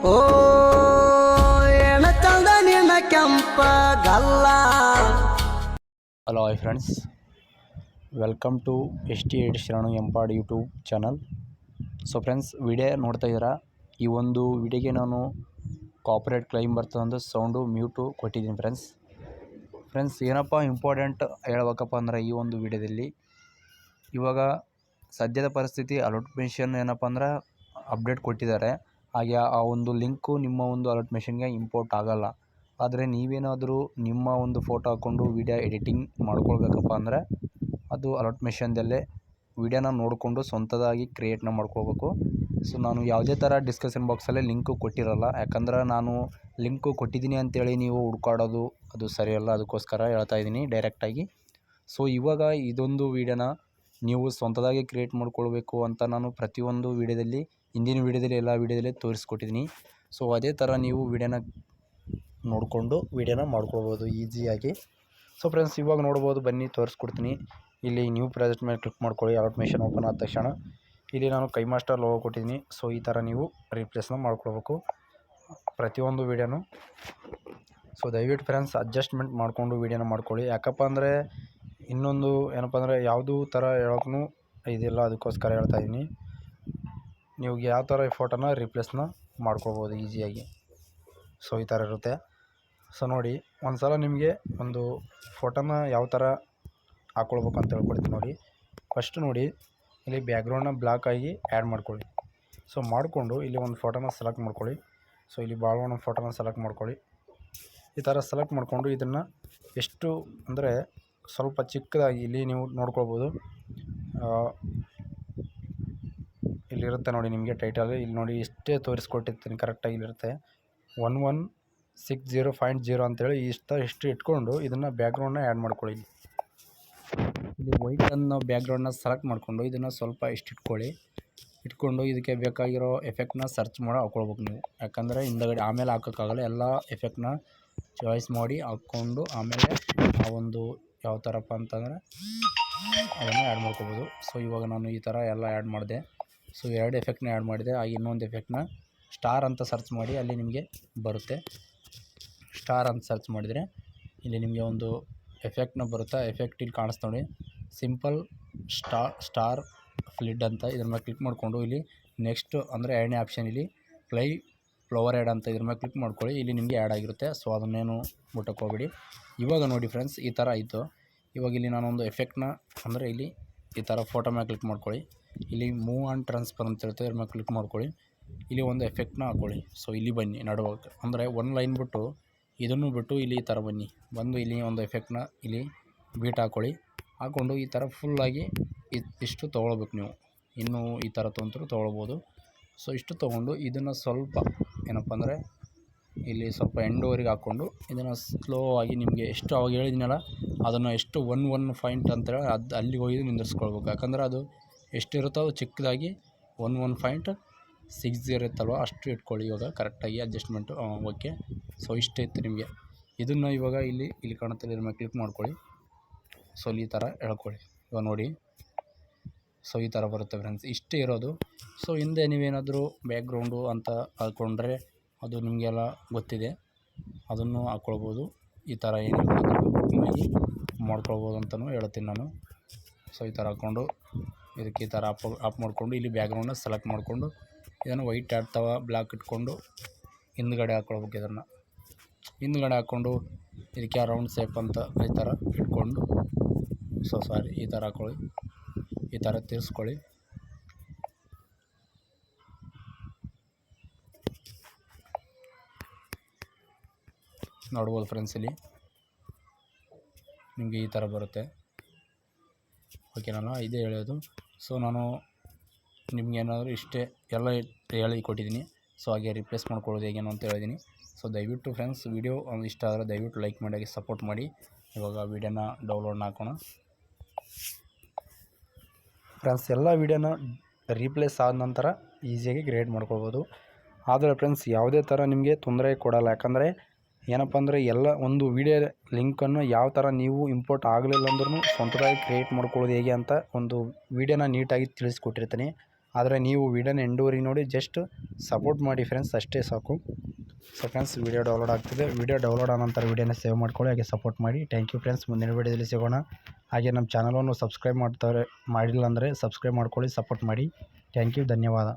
ಓ ಏನ ಚಂದ ನಿನ್ನ ಕೆಂಪ ಗಲ್ಲ. Hello hi friends, welcome to ST Sharanu ಎಂಪಾಡ್ YouTube channel. So friends, video ನೋಡ್ತಾ ಇದ್ದೀರಾ. ಈ ಒಂದು ವಿಡಿಯೋಗೆ ನಾನು ಕಾಪರೇಟ್ ಕ್ಲೈಮ್ ಬರ್ತದಂತ ಸೌಂಡು ಮ್ಯೂಟು ಕೊಟ್ಟಿದ್ದೀನಿ ಫ್ರೆಂಡ್ಸ್ ಏನಪ್ಪ ಇಂಪಾರ್ಟೆಂಟ್ ಹೇಳ್ಬೇಕಪ್ಪ ಅಂದ್ರೆ ಈ ಒಂದು ವಿಡಿಯೋದಲ್ಲಿ ಇವಾಗ ಸದ್ಯದ ಪರಿಸ್ಥಿತಿ ಅಲಾಟ್ಮೆಂಟ್ ಏನಪ್ಪ ಅಂದ್ರೆ ಅಪ್ಡೇಟ್ ಕೊಟ್ಟಿದ್ದಾರೆ. ಹಾಗೆ ಆ ಒಂದು ಲಿಂಕು ನಿಮ್ಮ ಒಂದು ಅಲಾಟ್ಮೆಂಟ್ಗೆ ಇಂಪೋರ್ಟ್ ಆಗಲ್ಲ. ಆದರೆ ನೀವೇನಾದರೂ ನಿಮ್ಮ ಒಂದು ಫೋಟೋ ಹಾಕ್ಕೊಂಡು ವಿಡಿಯೋ ಎಡಿಟಿಂಗ್ ಮಾಡ್ಕೊಳ್ಬೇಕಪ್ಪ ಅಂದರೆ ಅದು ಅಲಾಟ್ಮೆಂಟಲ್ಲೇ ವಿಡಿಯೋನ ನೋಡಿಕೊಂಡು ಸ್ವಂತದಾಗಿ ಕ್ರಿಯೇಟ್ನ ಮಾಡ್ಕೋಬೇಕು. ಸೊ ನಾನು ಯಾವುದೇ ಥರ ಡಿಸ್ಕಷನ್ ಬಾಕ್ಸಲ್ಲೇ ಲಿಂಕು ಕೊಟ್ಟಿರಲ್ಲ, ಯಾಕಂದ್ರೆ ನಾನು ಲಿಂಕು ಕೊಟ್ಟಿದ್ದೀನಿ ಅಂತೇಳಿ ನೀವು ಹುಡ್ಕಾಡೋದು ಅದು ಸರಿಯಲ್ಲ. ಅದಕ್ಕೋಸ್ಕರ ಹೇಳ್ತಾ ಇದ್ದೀನಿ ಡೈರೆಕ್ಟಾಗಿ. ಸೊ ಇವಾಗ ಇದೊಂದು ವಿಡಿಯೋನ ನೀವು ಸ್ವಂತದಾಗಿ ಕ್ರಿಯೇಟ್ ಮಾಡ್ಕೊಳ್ಬೇಕು ಅಂತ ನಾನು ಪ್ರತಿಯೊಂದು ವಿಡಿಯೋದಲ್ಲಿ, ಹಿಂದಿನ ವಿಡಿಯೋದಲ್ಲಿ ಎಲ್ಲ ವಿಡಿಯೋದಲ್ಲಿ ತೋರಿಸ್ಕೊಟ್ಟಿದ್ದೀನಿ. ಸೊ ಅದೇ ಥರ ನೀವು ವಿಡಿಯೋನ ನೋಡಿಕೊಂಡು ವಿಡಿಯೋನ ಮಾಡ್ಕೊಳ್ಬೋದು ಈಸಿಯಾಗಿ. ಸೊ ಫ್ರೆಂಡ್ಸ್, ಇವಾಗ ನೋಡ್ಬೋದು, ಬನ್ನಿ ತೋರಿಸ್ಕೊಡ್ತೀನಿ. ಇಲ್ಲಿ ನ್ಯೂ ಪ್ರಾಜೆಕ್ಟ್ ಮೇಲೆ ಕ್ಲಿಕ್ ಮಾಡ್ಕೊಳ್ಳಿ. ಅಲಾಟ್ಮೆಂಟ್ ಓಪನ್ ಆದ ತಕ್ಷಣ ಇಲ್ಲಿ ನಾನು ಕೈ ಮಾಸ್ಟರ್ ಲೋಗೋ ಕೊಟ್ಟಿದ್ದೀನಿ. ಸೊ ಈ ಥರ ನೀವು ರೀಪ್ಲೇಸ್ನ ಮಾಡ್ಕೊಳ್ಬೇಕು ಪ್ರತಿಯೊಂದು ವಿಡಿಯೋನು. ಸೊ ದಯವಿಟ್ಟು ಫ್ರೆಂಡ್ಸ್ ಅಡ್ಜಸ್ಟ್ಮೆಂಟ್ ಮಾಡಿಕೊಂಡು ವಿಡಿಯೋನ ಮಾಡ್ಕೊಳ್ಳಿ. ಯಾಕಪ್ಪ ಅಂದರೆ ಇನ್ನೊಂದು ಏನಪ್ಪ ಅಂದರೆ ಯಾವುದೂ ಥರ ಹೇಳೋಕ್ಕೂ ಇದಿಲ್ಲ, ಅದಕ್ಕೋಸ್ಕರ ಹೇಳ್ತಾ ಇದ್ದೀನಿ. ನೀವು ಯಾವ ಥರ ಈ ಫೋಟೋನ ರೀಪ್ಲೇಸ್ನ ಮಾಡ್ಕೊಳ್ಬೋದು ಈಸಿಯಾಗಿ. ಸೊ ಈ ಥರ ಇರುತ್ತೆ. ಸೊ ನೋಡಿ, ಒಂದು ಸಲ ನಿಮಗೆ ಒಂದು ಫೋಟೋನ ಯಾವ ಥರ ಹಾಕ್ಕೊಳ್ಬೇಕು ಅಂತ ಹೇಳ್ಕೊಡ್ತೀನಿ ನೋಡಿ. ಫಸ್ಟ್ ನೋಡಿ, ಇಲ್ಲಿ ಬ್ಯಾಕ್ಗ್ರೌಂಡ್ನ ಬ್ಲಾಕ್ ಆಗಿ ಆ್ಯಡ್ ಮಾಡ್ಕೊಳ್ಳಿ. ಸೊ ಮಾಡಿಕೊಂಡು ಇಲ್ಲಿ ಒಂದು ಫೋಟೋನ ಸೆಲೆಕ್ಟ್ ಮಾಡ್ಕೊಳ್ಳಿ. ಸೊ ಇಲ್ಲಿ ಬಾಳವಣ್ಣ ಫೋಟೋನ ಸೆಲೆಕ್ಟ್ ಮಾಡ್ಕೊಳ್ಳಿ. ಈ ಥರ ಸೆಲೆಕ್ಟ್ ಮಾಡಿಕೊಂಡು ಇದನ್ನು ಎಷ್ಟು ಅಂದರೆ ಸ್ವಲ್ಪ ಚಿಕ್ಕದಾಗಿ ಇಲ್ಲಿ ನೀವು ನೋಡ್ಕೊಳ್ಬೋದು. ಇಲ್ಲಿರುತ್ತೆ ನೋಡಿ ನಿಮಗೆ ಟೈಟಲ್. ಇಲ್ಲಿ ನೋಡಿ ಇಷ್ಟೇ ತೋರಿಸ್ಕೊಟ್ಟಿರ್ತೀನಿ, ಕರೆಕ್ಟಾಗಿ ಇಲ್ಲಿರುತ್ತೆ 1160.0 ಅಂತೇಳಿ ಇಷ್ಟು ಇಟ್ಕೊಂಡು ಇದನ್ನು ಬ್ಯಾಕ್ಗ್ರೌಂಡ್ನ ಆ್ಯಡ್ ಮಾಡ್ಕೊಳ್ಳಿ. ಇಲ್ಲಿ ವೈಟ್ ಅನ್ನೋ ಬ್ಯಾಕ್ಗ್ರೌಂಡ್ನ ಸೆಲೆಕ್ಟ್ ಮಾಡಿಕೊಂಡು ಇದನ್ನು ಸ್ವಲ್ಪ ಇಟ್ಕೊಂಡು ಇದಕ್ಕೆ ಬೇಕಾಗಿರೋ ಎಫೆಕ್ಟ್ನ ಸರ್ಚ್ ಮಾಡಿ ಹಾಕ್ಕೊಳ್ಬೇಕು ನೀವು. ಯಾಕಂದರೆ ಹಿಂದಗಡೆ ಆಮೇಲೆ ಹಾಕೋಕ್ಕಾಗಲ್ಲ. ಎಲ್ಲ ಎಫೆಕ್ಟ್ನ ಚಾಯ್ಸ್ ಮಾಡಿ ಹಾಕ್ಕೊಂಡು ಆಮೇಲೆ ಆ ಒಂದು ಯಾವ ಥರಪ್ಪ ಅಂತಂದರೆ ಅದನ್ನು ಆ್ಯಡ್ ಮಾಡ್ಕೊಬೋದು. ಸೊ ಇವಾಗ ನಾನು ಈ ಥರ ಎಲ್ಲ ಆ್ಯಡ್ ಮಾಡಿದೆ. ಸೊ 2 ಎಫೆಕ್ಟ್ನ ಆ್ಯಡ್ ಮಾಡಿದೆ. ಹಾಗೆ ಇನ್ನೊಂದು ಎಫೆಕ್ಟ್ನ ಸ್ಟಾರ್ ಅಂತ ಸರ್ಚ್ ಮಾಡಿ ಅಲ್ಲಿ ನಿಮಗೆ ಬರುತ್ತೆ. ಸ್ಟಾರ್ ಅಂತ ಸರ್ಚ್ ಮಾಡಿದರೆ ಇಲ್ಲಿ ನಿಮಗೆ ಒಂದು ಎಫೆಕ್ಟ್ನ ಬರುತ್ತೆ. ಎಫೆಕ್ಟ್ ಇಲ್ಲಿ ಕಾಣಿಸ್ತಾ ನೋಡಿ, ಸಿಂಪಲ್ ಸ್ಟಾರ್ ಫ್ಲಿಡ್ ಅಂತ. ಇದ್ರ ಮೇಲೆ ಕ್ಲಿಕ್ ಮಾಡಿಕೊಂಡು ಇಲ್ಲಿ ನೆಕ್ಸ್ಟ್ ಅಂದರೆ 2ನೇ ಆಪ್ಷನ್ ಇಲ್ಲಿ ಪ್ಲೈ ಫ್ಲವರ್ ಆ್ಯಡ್ ಅಂತ ಇದ್ರ ಮೇಲೆ ಕ್ಲಿಕ್ ಮಾಡ್ಕೊಳ್ಳಿ. ಇಲ್ಲಿ ನಿಮಗೆ ಆ್ಯಡ್ ಆಗಿರುತ್ತೆ. ಸೊ ಅದನ್ನೇನು ಮುಟ್ಟಕ್ಕೆ ಹೋಗ್ಬೇಡಿ. ಇವಾಗ ನೋಡಿ ಫ್ರೆಂಡ್ಸ್, ಈ ಥರ ಆಯಿತು. ಇವಾಗ ಇಲ್ಲಿ ನಾನೊಂದು ಎಫೆಕ್ಟ್ನ ಅಂದರೆ ಇಲ್ಲಿ ಈ ಥರ ಫೋಟೋ ಮೇಲೆ ಕ್ಲಿಕ್ ಮಾಡ್ಕೊಳ್ಳಿ. ಇಲ್ಲಿ ಮೂವ್ ಆ್ಯಂಡ್ ಟ್ರಾನ್ಸ್ಫರ್ ಅಂತ ಇರುತ್ತೆ, ಇದ್ರ ಮೇಲೆ ಕ್ಲಿಕ್ ಮಾಡ್ಕೊಳ್ಳಿ. ಇಲ್ಲಿ ಒಂದು ಎಫೆಕ್ಟ್ನ ಹಾಕ್ಕೊಳ್ಳಿ. ಸೊ ಇಲ್ಲಿ ಬನ್ನಿ ನಡುವಾಗ, ಅಂದರೆ ಒಂದು ಲೈನ್ ಬಿಟ್ಟು ಇದನ್ನು ಬಿಟ್ಟು ಇಲ್ಲಿ ಈ ಥರ ಬಂದು ಇಲ್ಲಿ ಒಂದು ಎಫೆಕ್ಟ್ನ ಇಲ್ಲಿ ಬೀಟ್ ಹಾಕ್ಕೊಂಡು ಈ ಥರ ಫುಲ್ಲಾಗಿ ಇಷ್ಟು ತೊಗೊಳ್ಬೇಕು ನೀವು. ಇನ್ನೂ ಈ ಥರ ತೊಗೊಳ್ಬೋದು. ಸೊ ಇಷ್ಟು ತೊಗೊಂಡು ಇದನ್ನು ಸ್ವಲ್ಪ ಏನಪ್ಪ ಅಂದರೆ ಇಲ್ಲಿ ಸ್ವಲ್ಪ ಎಂಡೋವರೆಗೆ ಹಾಕ್ಕೊಂಡು ಇದನ್ನು ಸ್ಲೋ ಆಗಿ ನಿಮಗೆ ಎಷ್ಟು ಅವಾಗ ಹೇಳಿದ್ದೀನಲ್ಲ ಅದನ್ನು ಎಷ್ಟು 1 ಪಾಯಿಂಟ್ ಅಂತೇಳಿ ಅದು ಅಲ್ಲಿಗೆ ಹೋಗಿ ನಿಂದಿರಿಸ್ಕೊಳ್ಬೇಕು. ಯಾಕಂದರೆ ಅದು ಎಷ್ಟಿರುತ್ತೋ ಅದು ಚಿಕ್ಕದಾಗಿ 11.60 ಇರುತ್ತಲ್ವ ಅಷ್ಟು ಇಟ್ಕೊಳ್ಳಿ. ಇವಾಗ ಕರೆಕ್ಟಾಗಿ ಅಡ್ಜಸ್ಟ್ಮೆಂಟು ಓಕೆ. ಸೊ ಇಷ್ಟ ಇತ್ತು ನಿಮಗೆ. ಇದನ್ನು ಇವಾಗ ಇಲ್ಲಿ ಕಾಣುತ್ತೆ, ಇದ್ರ ಮೇಲೆ ಕ್ಲಿಕ್ ಮಾಡ್ಕೊಳ್ಳಿ. ಸೊ ಈ ಥರ ಎಳ್ಕೊಳ್ಳಿ. ಇವಾಗ ನೋಡಿ, ಸೊ ಈ ಥರ ಬರುತ್ತೆ ಫ್ರೆಂಡ್ಸ್, ಇಷ್ಟೇ ಇರೋದು. ಸೊ ಹಿಂದೆ ನೀವೇನಾದರೂ ಬ್ಯಾಕ್ಗ್ರೌಂಡು ಅಂತ ಹಾಕ್ಕೊಂಡ್ರೆ ಅದು ನಿಮಗೆಲ್ಲ ಗೊತ್ತಿದೆ, ಅದನ್ನು ಹಾಕ್ಕೊಳ್ಬೋದು. ಈ ಥರ ಏನಿಲ್ಲ ಮಾಡ್ಕೊಳ್ಬೋದು ಅಂತಲೂ ಹೇಳ್ತೀನಿ ನಾನು. ಸೊ ಈ ಥರ ಹಾಕ್ಕೊಂಡು ಇದಕ್ಕೆ ಈ ಥರ ಆಫ್ ಮಾಡಿಕೊಂಡು ಇಲ್ಲಿ ಬ್ಯಾಕ್ಗ್ರೌಂಡನ್ನ ಸೆಲೆಕ್ಟ್ ಮಾಡಿಕೊಂಡು ಇದನ್ನು ವೈಟ್ ಅಥವಾ ಬ್ಲ್ಯಾಕ್ ಇಟ್ಕೊಂಡು ಹಿಂದ್ಗಡೆ ಹಾಕ್ಕೊಳ್ಬೇಕು. ಇದನ್ನು ಹಿಂದ್ಗಡೆ ಹಾಕ್ಕೊಂಡು ಇದಕ್ಕೆ ರೌಂಡ್ ಶೇಪ್ ಅಂತ ಈ ಥರ ಇಟ್ಕೊಂಡು ಈ ಥರ ಹಾಕ್ಕೊಳ್ಳಿ. ಈ ಥರ ತಿರ್ಸ್ಕೊಳ್ಳಿ. ನೋಡ್ಬೋದು ಫ್ರೆಂಡ್ಸ್, ಇಲ್ಲಿ ನಿಮಗೆ ಈ ಥರ ಬರುತ್ತೆ. ಓಕೆ, ನಾನು ಇದೇ ಹೇಳೋದು. ಸೊ ನಾನು ನಿಮಗೇನಾದರೂ ಇಷ್ಟೇ ಎಲ್ಲ ಹೇಳಿ ಕೊಟ್ಟಿದ್ದೀನಿ. ಸೊ ಹಾಗೆ ರಿಪ್ಲೇಸ್ ಮಾಡ್ಕೊಳ್ಳೋದು ಹೇಗೇನು ಅಂತ ಹೇಳಿದ್ದೀನಿ. ಸೊ ದಯವಿಟ್ಟು ಫ್ರೆಂಡ್ಸ್, ವಿಡಿಯೋ ಇಷ್ಟ ಆದರೆ ದಯವಿಟ್ಟು ಲೈಕ್ ಮಾಡಿ ಸಪೋರ್ಟ್ ಮಾಡಿ. ಇವಾಗ ವಿಡಿಯೋನ ಡೌನ್ಲೋಡ್ನ ಹಾಕೋಣ ಫ್ರೆಂಡ್ಸ್. ಎಲ್ಲ ವಿಡಿಯೋನ ರೀಪ್ಲೇಸ್ ಆದ ನಂತರ ಈಸಿಯಾಗಿ ಕ್ರಿಯೇಟ್ ಮಾಡ್ಕೊಳ್ಬೋದು. ಆದರೆ ಫ್ರೆಂಡ್ಸ್ ಯಾವುದೇ ಥರ ನಿಮಗೆ ತೊಂದರೆ ಕೊಡಲ್ಲ. ಯಾಕಂದರೆ ಏನಪ್ಪ ಅಂದರೆ ಎಲ್ಲ ಒಂದು ವಿಡಿಯೋ ಲಿಂಕನ್ನು ಯಾವ ಥರ ನೀವು ಇಂಪೋರ್ಟ್ ಆಗಲಿಲ್ಲ ಅಂದ್ರೂ ಸ್ವಂತದಾಗಿ ಕ್ರಿಯೇಟ್ ಮಾಡ್ಕೊಳ್ಳೋದು ಹೇಗೆ ಅಂತ ಒಂದು ವಿಡಿಯೋನ ನೀಟಾಗಿ ತಿಳಿಸ್ಕೊಟ್ಟಿರ್ತೀನಿ. ಆದರೆ ನೀವು ವಿಡಿಯೋನ ಎಂಡೂವರೆಗೆ ನೋಡಿ ಜಸ್ಟ್ ಸಪೋರ್ಟ್ ಮಾಡಿ ಫ್ರೆಂಡ್ಸ್, ಅಷ್ಟೇ ಸಾಕು. ಸೊ ಫ್ರೆಂಡ್ಸ್, ವಿಡಿಯೋ ಡೌನ್ಲೋಡ್ ಆಗ್ತಿದೆ. ವಿಡಿಯೋ ಡೌನ್ಲೋಡ್ ಆದ ನಂತರ ವಿಡಿಯೋನ ಸೇವ್ ಮಾಡ್ಕೊಳ್ಳಿ, ಹಾಗೆ ಸಪೋರ್ಟ್ ಮಾಡಿ. Thank you friends. ಮುಂದಿನ ವಿಡಿಯೋದಲ್ಲಿ ಸಿಗೋಣ. ಹಾಗೆ ನಮ್ಮ ಚಾನಲನ್ನು ಸಬ್ಸ್ಕ್ರೈಬ್ ಮಾಡಿಲ್ಲ ಅಂದರೆ ಸಬ್ಸ್ಕ್ರೈಬ್ ಮಾಡ್ಕೊಳ್ಳಿ, ಸಪೋರ್ಟ್ ಮಾಡಿ. ಥ್ಯಾಂಕ್ ಯು, ಧನ್ಯವಾದ.